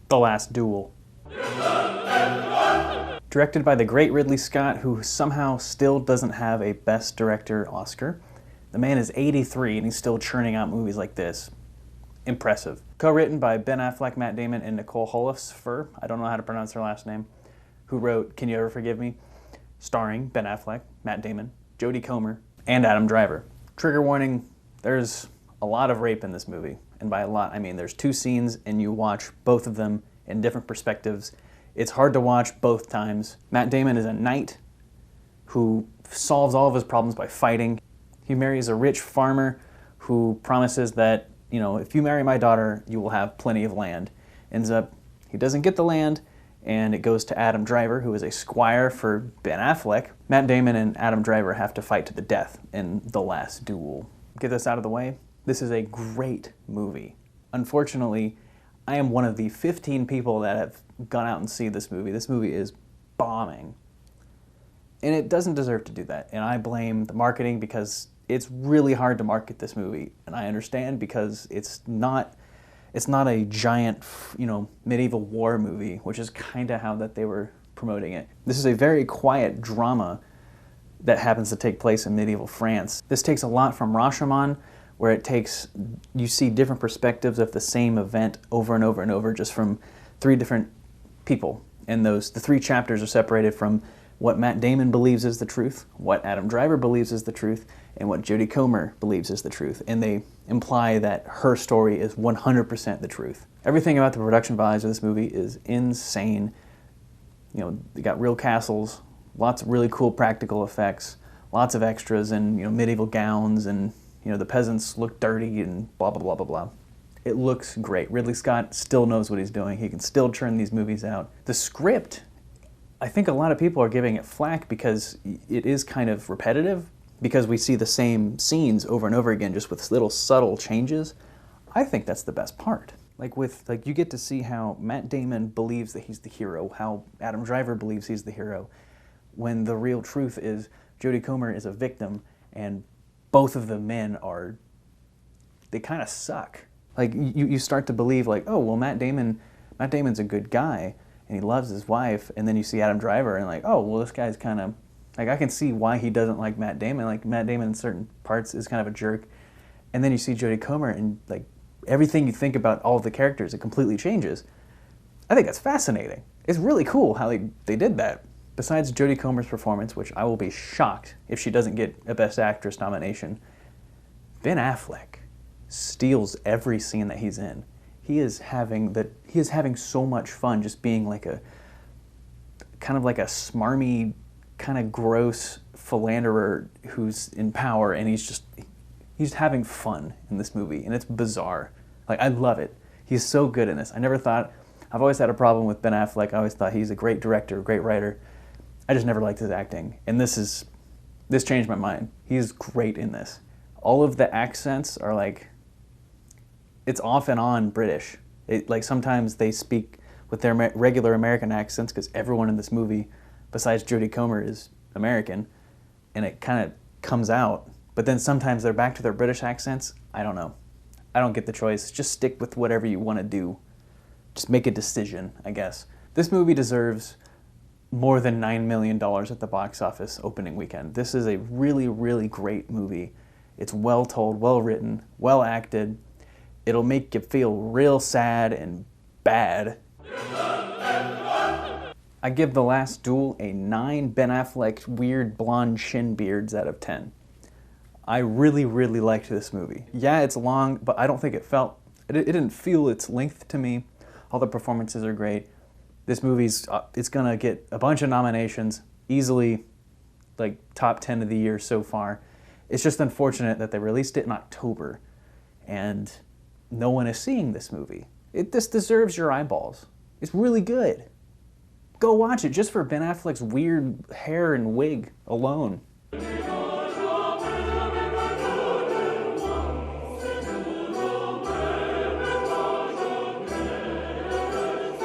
The Last Duel. Directed by the great Ridley Scott, who somehow still doesn't have a Best Director Oscar. The man is 83 and he's still churning out movies like this. Impressive. Co-written by Ben Affleck, Matt Damon, and Nicole Holofcener, I don't know how to pronounce her last name, who wrote Can You Ever Forgive Me? Starring Ben Affleck, Matt Damon, Jodie Comer, and Adam Driver. Trigger warning, there's a lot of rape in this movie. And by a lot, I mean there's 2 scenes and you watch both of them in different perspectives. It's hard to watch both times. Matt Damon is a knight who solves all of his problems by fighting. He marries a rich farmer who promises that, you know, if you marry my daughter, you will have plenty of land. Ends up, he doesn't get the land, and it goes to Adam Driver, who is a squire for Ben Affleck. Matt Damon and Adam Driver have to fight to the death in The Last Duel. Get this out of the way. This is a great movie. Unfortunately, I am one of the 15 people that have gone out and seen this movie. This movie is bombing. And it doesn't deserve to do that. And I blame the marketing because it's really hard to market this movie. And I understand because it's not a giant, you know, medieval war movie, which is kind of how that they were promoting it. This is a very quiet drama that happens to take place in medieval France. This takes a lot from Rashomon, where you see different perspectives of the same event over and over and over, just from 3 different people. And the 3 chapters are separated from what Matt Damon believes is the truth, what Adam Driver believes is the truth, and what Jodie Comer believes is the truth. And they imply that her story is 100% the truth. Everything about the production values of this movie is insane. You know, they got real castles, lots of really cool practical effects, lots of extras and, you know, medieval gowns, and, you know, the peasants look dirty and blah, blah, blah, blah, blah. It looks great. Ridley Scott still knows what he's doing. He can still churn these movies out. The script, I think a lot of people are giving it flack because it is kind of repetitive, because we see the same scenes over and over again, just with little subtle changes. I think that's the best part. Like you get to see how Matt Damon believes that he's the hero, how Adam Driver believes he's the hero, when the real truth is Jodie Comer is a victim, and both of the men they kind of suck. Like you start to believe, like, oh well, Matt Damon's a good guy and he loves his wife, and then you see Adam Driver and like, oh well, this guy's kind of, like, I can see why he doesn't like Matt Damon. Like, Matt Damon in certain parts is kind of a jerk. And then you see Jodie Comer and, like, everything you think about all of the characters, it completely changes. I think that's fascinating. It's really cool how they did that. Besides Jodie Comer's performance, which I will be shocked if she doesn't get a Best Actress nomination, Ben Affleck steals every scene that he's in. He is having so much fun just being like a kind of like a smarmy, kind of gross philanderer who's in power, and he's having fun in this movie, and it's bizarre. Like, I love it. He's so good in this. I've always had a problem with Ben Affleck. I always thought he's a great director, a great writer. I just never liked his acting, and this changed my mind. He's great in this. All of the accents are like, it's off and on British. Like, sometimes they speak with their regular American accents, because everyone in this movie, besides Jodie Comer, is American, and it kind of comes out. But then sometimes they're back to their British accents. I don't know. I don't get the choice. Just stick with whatever you want to do. Just make a decision, I guess. This movie deserves more than $9 million at the box office opening weekend. This is a really, really great movie. It's well told, well written, well acted. It'll make you feel real sad and bad. I give The Last Duel a 9 Ben Affleck weird blonde chin beards out of 10. I really, really liked this movie. Yeah, it's long, but I don't think it didn't feel its length to me. All the performances are great. This movie's, it's gonna get a bunch of nominations, easily like top 10 of the year so far. It's just unfortunate that they released it in October and no one is seeing this movie. This deserves your eyeballs. It's really good. Go watch it just for Ben Affleck's weird hair and wig alone.